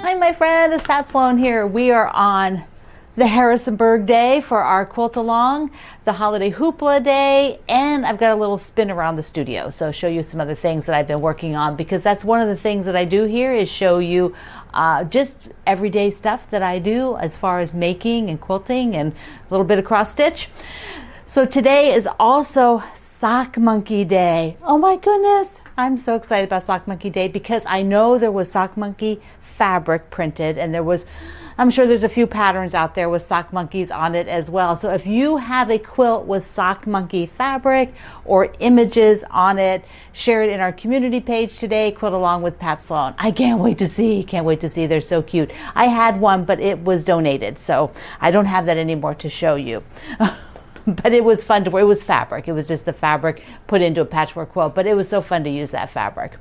Hi, my friend, it's Pat Sloan here. We are on the Harrisonburg day for our quilt along, the holiday Hoopla day, and I've got a little spin around the studio. So show you some other things that I've been working on, because that's one of the things that I do here is show you just everyday stuff that I do as far as making and quilting and a little bit of cross stitch. So today is also Sock Monkey Day. Oh my goodness. I'm so excited about Sock Monkey Day because I know there was Sock Monkey fabric printed, and I'm sure there's a few patterns out there with sock monkeys on it as well. So if you have a quilt with sock monkey fabric or images on it, share it in our community page today, Quilt Along with Pat Sloan. I can't wait to see. They're so cute. I had one, but it was donated, so I don't have that anymore to show you. But it was fun to wear. It was fabric. It was just the fabric put into a patchwork quilt, but it was so fun to use that fabric.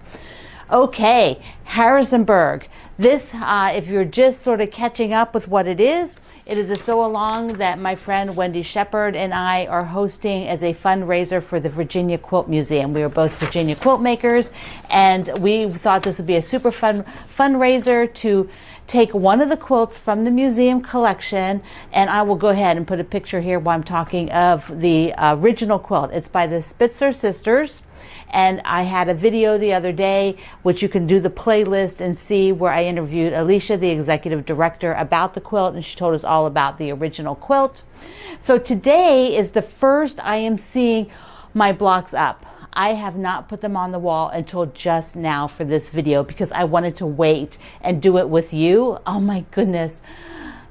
Okay, Harrisonburg. This, if you're just sort of catching up with what it is a sew along that my friend Wendy Shepard and I are hosting as a fundraiser for the Virginia Quilt Museum. We are both Virginia quilt makers, and we thought this would be a super fun fundraiser to take one of the quilts from the museum collection, and I will go ahead and put a picture here while I'm talking of the original quilt. It's by the Spitzer sisters, and I had a video the other day which you can do the playlist and see, where I interviewed Alicia, the executive director, about the quilt, and she told us all about the original quilt. So today is the first I am seeing my blocks up. I have not put them on the wall until just now for this video because I wanted to wait and do it with you. Oh my goodness.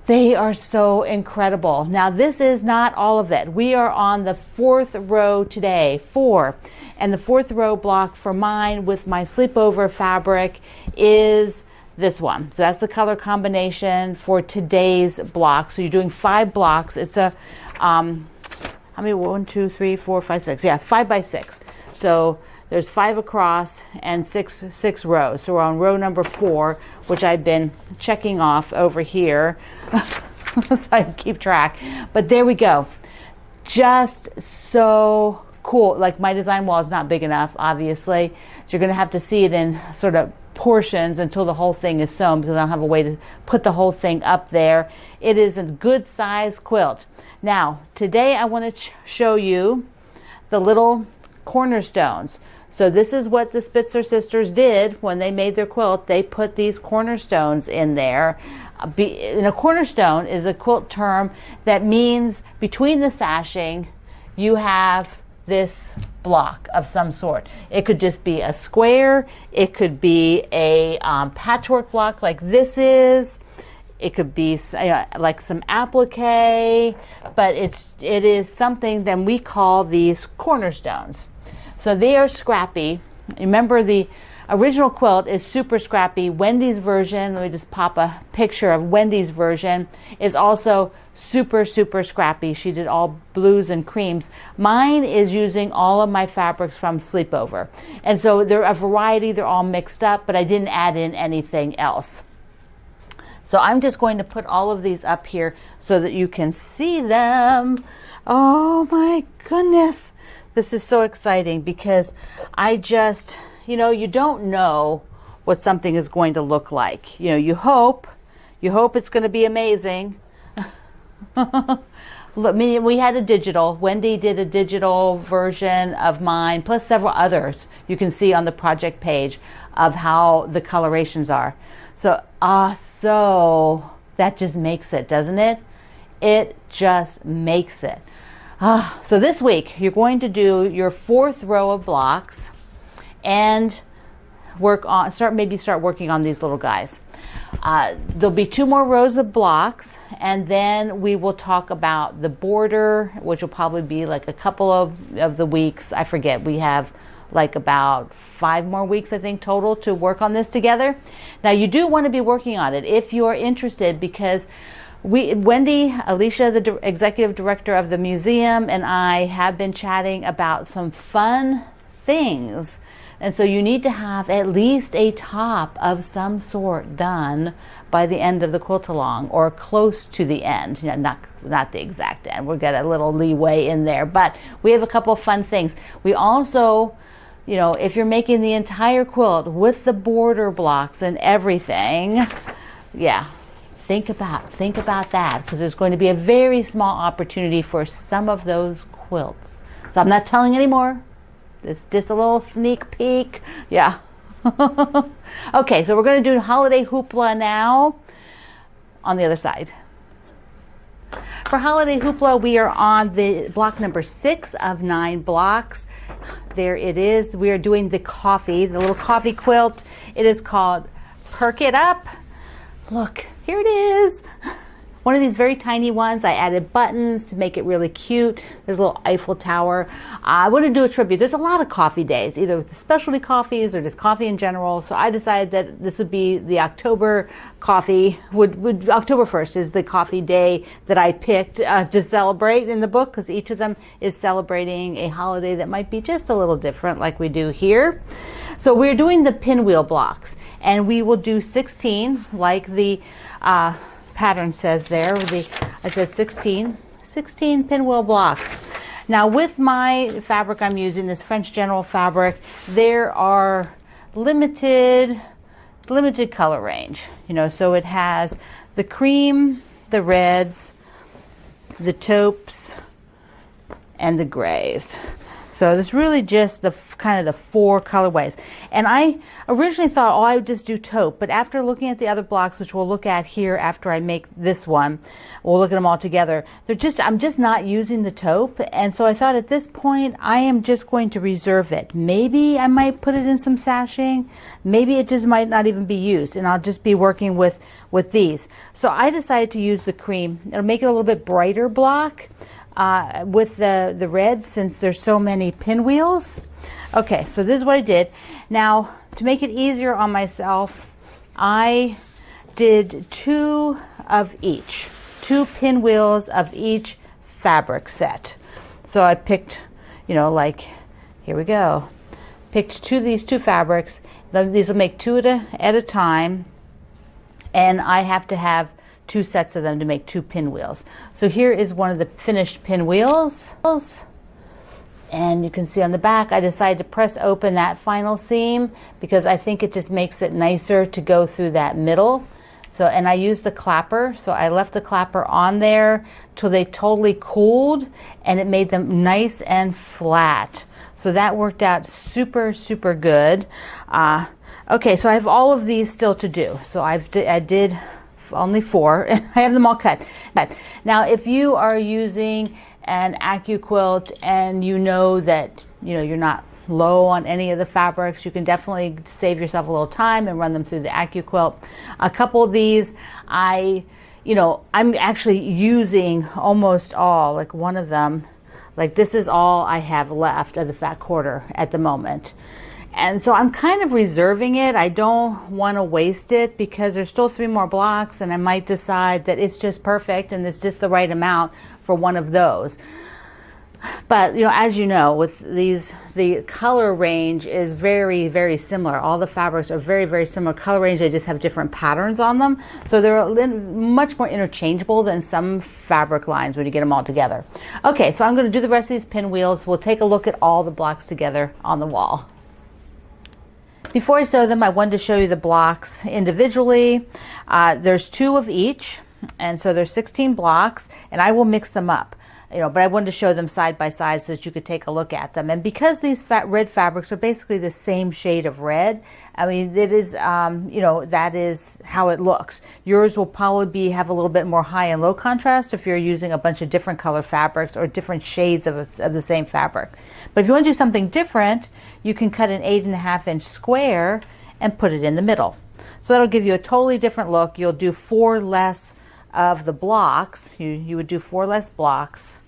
They are so incredible. Now, this is not all of it. We are on the fourth row today, 4. And the fourth row block for mine with my sleepover fabric is this one. So that's the color combination for today's block. So you're doing 5 blocks. It's a, how many? 1, 2, 3, 4, 5, 6. Yeah, 5 by 6. So there's 5 across and six rows. So we're on row number 4, which I've been checking off over here so I can keep track. But there we go. Just so cool. Like, my design wall is not big enough, obviously. So you're going to have to see it in sort of portions until the whole thing is sewn, because I don't have a way to put the whole thing up there. It is a good size quilt. Now, today I want to show you the little cornerstones. So this is what the Spitzer sisters did when they made their quilt. They put these cornerstones in there. And a cornerstone is a quilt term that means between the sashing you have this block of some sort. It could just be a square, it could be a patchwork block like this is, it could be like some applique, but it is something that we call these cornerstones. So they are scrappy. Remember, the original quilt is super scrappy. Wendy's version, let me just pop a picture of Wendy's version, is also super scrappy. She did all blues and creams. Mine is using all of my fabrics from Sleepover. And so they're a variety, they're all mixed up, but I didn't add in anything else. So I'm just going to put all of these up here so that you can see them. Oh my goodness. This is so exciting because I just, you don't know what something is going to look like. You hope it's going to be amazing. Look, we had a digital. Wendy did a digital version of mine, plus several others you can see on the project page of how the colorations are. So that just makes it, doesn't it? It just makes it. So this week you're going to do your 4th row of blocks and start working on these little guys. There'll be 2 more rows of blocks, and then we will talk about the border, which will probably be like a couple of the weeks. I forget. We have like about 5 more weeks, I think, total to work on this together. Now, you do want to be working on it if you're interested, because Wendy, Alicia, the executive director of the museum, and I have been chatting about some fun things. And so you need to have at least a top of some sort done by the end of the quilt along, or close to the end. Not the exact end. We'll get a little leeway in there, but we have a couple of fun things. We also, if you're making the entire quilt with the border blocks and everything, Yeah. Think about that, because there's going to be a very small opportunity for some of those quilts. So I'm not telling anymore. It's just a little sneak peek. Yeah. Okay, so we're going to do holiday hoopla now on the other side. For holiday hoopla, we are on the block number 6 of 9 blocks. There it is. We are doing the coffee, the little coffee quilt. It is called Perk It Up. Look, here it is. One of these very tiny ones. I added buttons to make it really cute. There's a little Eiffel Tower. I want to do a tribute. There's a lot of coffee days, either with the specialty coffees or just coffee in general. So I decided that this would be the October coffee. October 1st is the coffee day that I picked to celebrate in the book, because each of them is celebrating a holiday that might be just a little different, like we do here. So we're doing the pinwheel blocks, and we will do 16, like the pattern says there. I said 16 pinwheel blocks. Now with my fabric I'm using, this French General fabric, there are limited color range, so it has the cream, the reds, the taupes, and the grays. So it's really just the kind of the 4 colorways. And I originally thought, I would just do taupe, but after looking at the other blocks, which we'll look at here after I make this one, we'll look at them all together. I'm just not using the taupe, and so I thought at this point I am just going to reserve it. Maybe I might put it in some sashing. Maybe it just might not even be used, and I'll just be working with these. So I decided to use the cream. It'll make it a little bit brighter block. With the red, since there's so many pinwheels. Okay, so this is what I did. Now, to make it easier on myself, I did 2 of each, 2 pinwheels of each fabric set. So I picked, like, here we go. Picked these 2 fabrics. These will make 2 at a time, and I have to have 2 sets of them to make 2 pinwheels. So here is one of the finished pinwheels. And you can see on the back, I decided to press open that final seam because I think it just makes it nicer to go through that middle. So, and I used the clapper. So I left the clapper on there till they totally cooled, and it made them nice and flat. So that worked out super, super good. Okay, so I have all of these still to do. So I did only 4, and I have them all cut. Now, if you are using an AccuQuilt and you know that you're not low on any of the fabrics, you can definitely save yourself a little time and run them through the AccuQuilt. A couple of these, I'm actually using almost all. Like one of them, like this is all I have left of the fat quarter at the moment. And so I'm kind of reserving it. I don't want to waste it because there's still 3 more blocks, and I might decide that it's just perfect and it's just the right amount for one of those. But, as you know, with these, the color range is very, very similar. All the fabrics are very, very similar color range. They just have different patterns on them. So they're much more interchangeable than some fabric lines when you get them all together. Okay, so I'm going to do the rest of these pinwheels. We'll take a look at all the blocks together on the wall. Before I sew them, I wanted to show you the blocks individually. There's 2 of each, and so there's 16 blocks, and I will mix them up. But I wanted to show them side by side so that you could take a look at them. And because these red fabrics are basically the same shade of red, I mean, it is, that is how it looks. Yours will probably have a little bit more high and low contrast if you're using a bunch of different color fabrics or different shades of the same fabric. But if you want to do something different, you can cut an 8.5-inch square and put it in the middle. So that'll give you a totally different look. You'll do 4 less of the blocks. You would do 4 less blocks,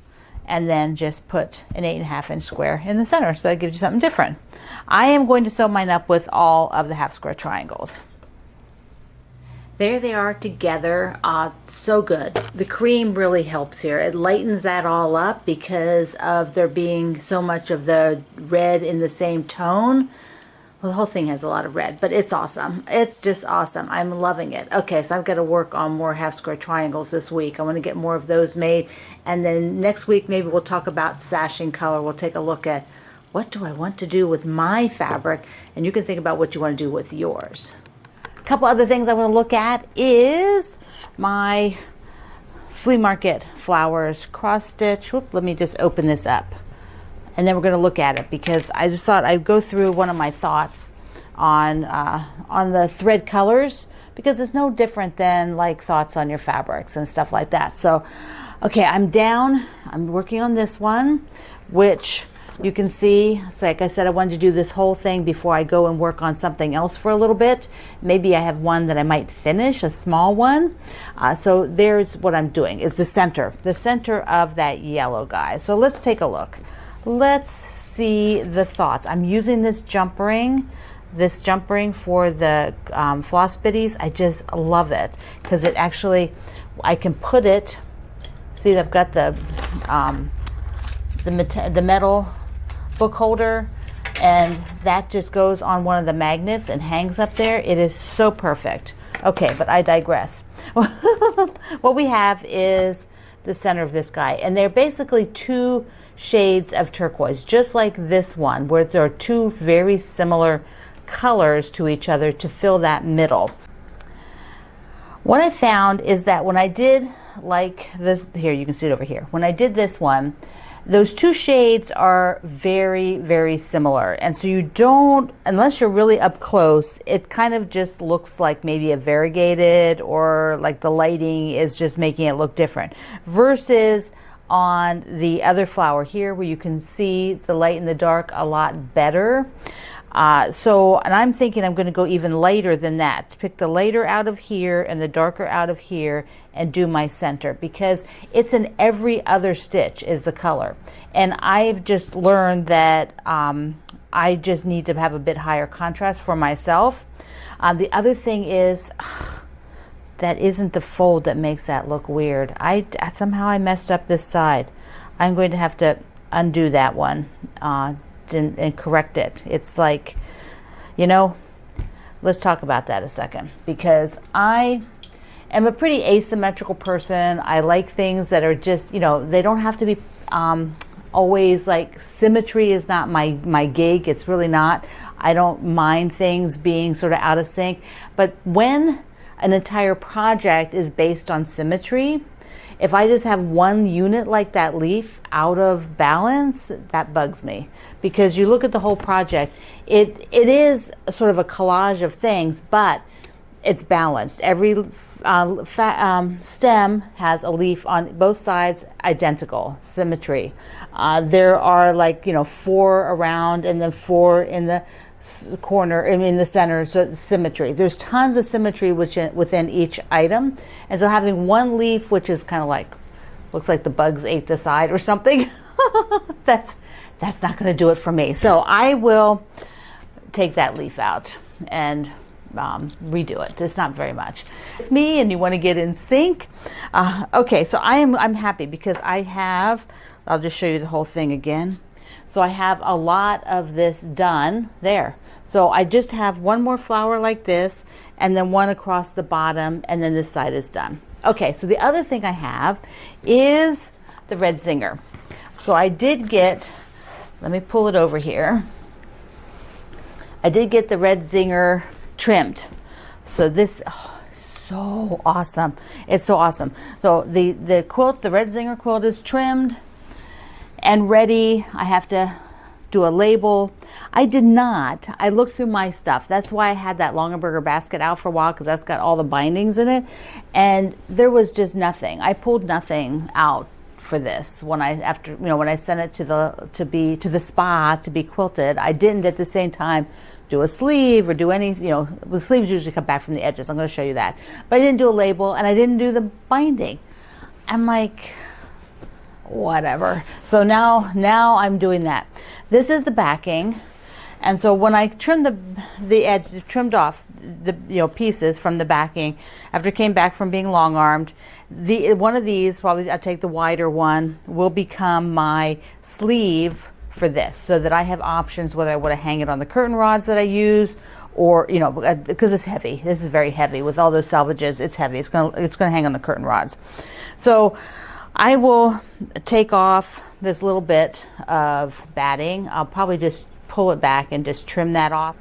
and then just put an 8.5-inch square in the center. So that gives you something different. I am going to sew mine up with all of the half square triangles. There they are together. So good. The cream really helps here. It lightens that all up because of there being so much of the red in the same tone. Well, the whole thing has a lot of red, but it's awesome. It's just awesome. I'm loving it. Okay, so I've got to work on more half square triangles this week. I want to get more of those made. And then next week, maybe we'll talk about sashing color. We'll take a look at what do I want to do with my fabric, and you can think about what you want to do with yours. couple other things I want to look at is my flea market flowers cross stitch. Whoop, let me just open this up. And then we're going to look at it because I just thought I'd go through one of my thoughts on the thread colors, because it's no different than like thoughts on your fabrics and stuff like that. So, okay, I'm working on this one, which you can see, so like I said, I wanted to do this whole thing before I go and work on something else for a little bit. Maybe I have one that I might finish, a small one. So there's what I'm doing, is the center of that yellow guy. So let's take a look. Let's see the thoughts. I'm using this jump ring for the floss bitties. I just love it because it actually, I can put it, see, I've got the metal book holder, and that just goes on one of the magnets and hangs up there. It is so perfect. Okay, but I digress. What we have is the center of this guy, and they're basically two shades of turquoise, just like this one, where there are two very similar colors to each other to fill that middle. What I found is that when I did like this, here you can see it over here, when I did this one, those two shades are very, very similar. And so you don't, unless you're really up close, it kind of just looks like maybe a variegated, or like the lighting is just making it look different. Versus on the other flower here, where you can see the light and the dark a lot better. And I'm thinking I'm going to go even lighter than that. Pick the lighter out of here and the darker out of here and do my center, because it's in every other stitch is the color. And I've just learned that I just need to have a bit higher contrast for myself. The other thing is, that isn't the fold that makes that look weird. Somehow I messed up this side. I'm going to have to undo that one and correct it. It's like, let's talk about that a second, because I am a pretty asymmetrical person. I like things that are just, they don't have to be always like, symmetry is not my gig. It's really not. I don't mind things being sort of out of sync. But when an entire project is based on symmetry, if I just have one unit like that leaf out of balance, that bugs me. Because you look at the whole project, it is sort of a collage of things, but it's balanced. Every stem has a leaf on both sides, identical, symmetry. There are like, 4 around and then 4 in the corner, in the center, so symmetry. There's tons of symmetry within each item. And so having one leaf, which is kind of like, looks like the bugs ate the side or something, that's not going to do it for me. So I will take that leaf out and redo it. It's not very much. With me, and you want to get in sync. Okay, so I'm happy because I'll just show you the whole thing again. So I have a lot of this done there. So I just have one more flower like this, and then one across the bottom, and then this side is done. Okay, so the other thing I have is the red Zinger. So I did get, let me pull it over here. I did get the red Zinger trimmed. So this, so awesome. It's so awesome. So the quilt, the red Zinger quilt is trimmed and ready. I have to do a label. I looked through my stuff. That's why I had that Longaberger basket out for a while, because that's got all the bindings in it. And there was just nothing. I pulled nothing out for this when I sent it to the spa to be quilted. I didn't at the same time do a sleeve or do any, the sleeves usually come back from the edges. I'm going to show you that. But I didn't do a label, and I didn't do the binding. I'm like, whatever. So now I'm doing that. This is the backing. And so when I trimmed the edge, trimmed off the pieces from the backing after it came back from being long armed, one of these, probably I'll take the wider one, will become my sleeve for this, so that I have options whether I want to hang it on the curtain rods that I use, or because it's heavy. This is very heavy with all those salvages. It's heavy. It's gonna hang on the curtain rods. So I will take off this little bit of batting. I'll probably just pull it back and just trim that off.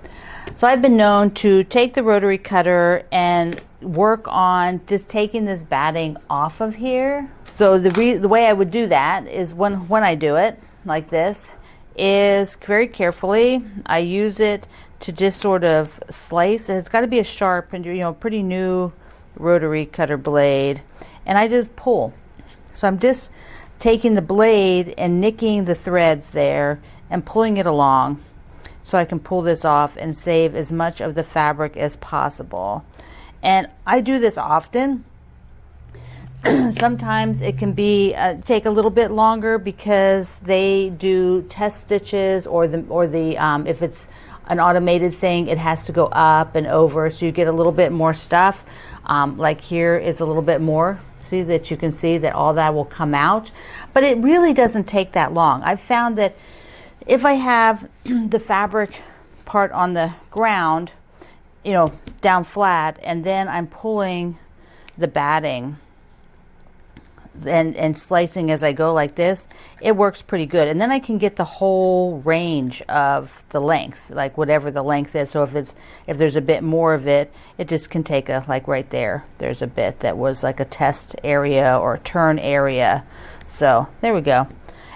So I've been known to take the rotary cutter and work on just taking this batting off of here. So the way I would do that is when I do it like this is very carefully. I use it to just sort of slice. It's got to be a sharp and pretty new rotary cutter blade, and I just pull. So I'm just taking the blade and nicking the threads there and pulling it along so I can pull this off and save as much of the fabric as possible. And I do this often. Sometimes it can be take a little bit longer because they do test stitches, or the if it's an automated thing, it has to go up and over, so you get a little bit more stuff. Like here is a little bit more. See that you can see that all that will come out, but it really doesn't take that long. I've found that if I have the fabric part on the ground, down flat, and then I'm pulling the batting and slicing as I go like this, it works pretty good. And then I can get the whole range of the length, like whatever the length is. So if there's a bit more of it, it just can take like right there's a bit that was like a test area or a turn area. So there we go.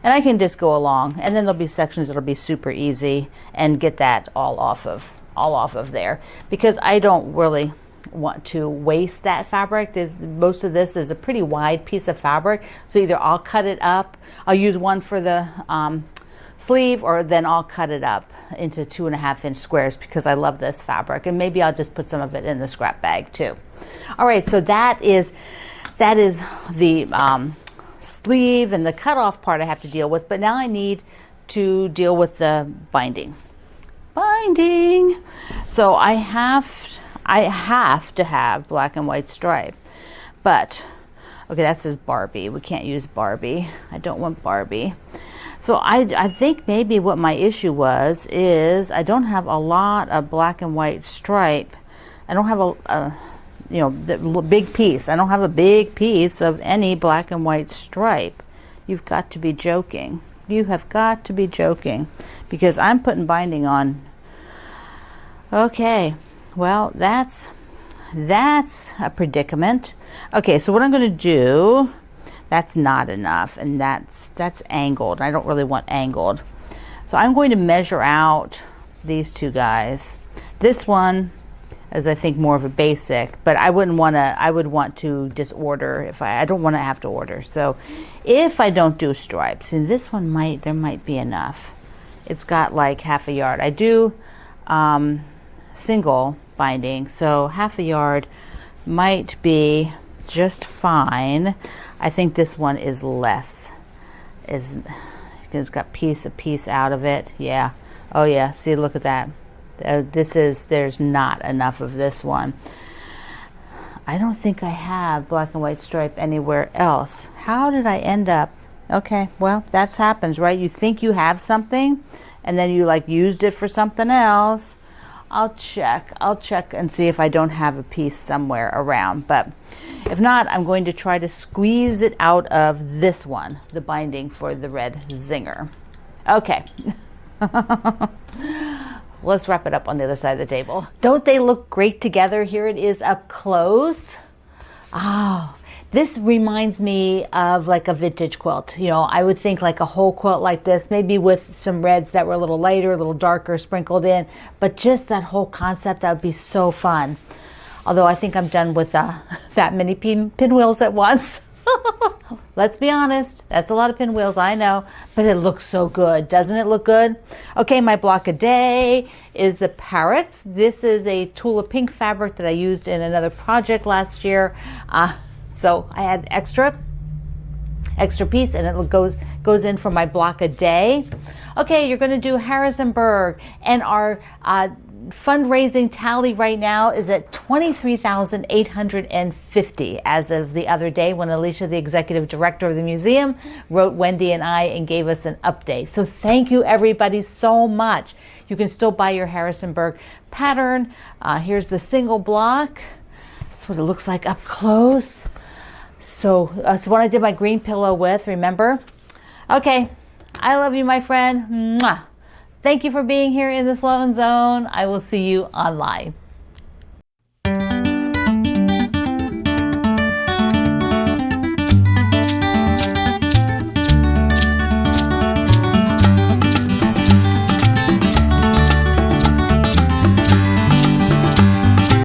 And I can just go along, and then there'll be sections that'll be super easy and get that all off of there, because I don't really want to waste that fabric. Most of this is a pretty wide piece of fabric, so either I'll cut it up, I'll use one for the sleeve, or then I'll cut it up into 2.5-inch squares because I love this fabric, and maybe I'll just put some of it in the scrap bag too. All right, so that is the sleeve and the cutoff part I have to deal with, but now I need to deal with the binding. So I have to have black and white stripe, but okay, that says Barbie. We can't use Barbie. I don't want Barbie. So I think maybe what my issue is I don't have a lot of black and white stripe. I don't have the big piece. I don't have a big piece of any black and white stripe. You've got to be joking. You have got to be joking, because I'm putting binding on. Okay, well, that's a predicament. Okay, so what I'm going to do, that's not enough, and that's angled. I don't really want angled. So I'm going to measure out these two guys. This one is, I think, more of a basic, but I would want to just order if I don't want to have to order. So if I don't do stripes, and this one there might be enough. It's got like 1/2 yard. I do single binding, so 1/2 yard might be just fine. I think this one is less. It's got a piece out of it. Yeah. Oh yeah. See, look at that. There's not enough of this one. I don't think I have black and white stripe anywhere else. How did I end up? Okay, well, that happens, right? You think you have something, and then you used it for something else. I'll check and see if I don't have a piece somewhere around, but if not, I'm going to try to squeeze it out of this one, the binding for the red Zinger. Okay. Let's wrap it up on the other side of the table. Don't they look great together? Here it is up close. Oh, this reminds me of like a vintage quilt. I would think like a whole quilt like this, maybe with some reds that were a little lighter, a little darker sprinkled in, but just that whole concept, that would be so fun. Although I think I'm done with that many pinwheels at once. Let's be honest, that's a lot of pinwheels, I know, but it looks so good. Doesn't it look good? Okay, my block a day is the parrots. This is a Tulip pink fabric that I used in another project last year. So I had extra piece, and it goes in for my block a day. Okay, you're going to do Harrisonburg, and our fundraising tally right now is at $23,850 as of the other day, when Alicia, the executive director of the museum, wrote Wendy and I and gave us an update. So thank you everybody so much. You can still buy your Harrisonburg pattern. Here's the single block. That's what it looks like up close. So that's what I did my green pillow with, remember? Okay, I love you, my friend. Mwah. Thank you for being here in the Sloan Zone. I will see you online.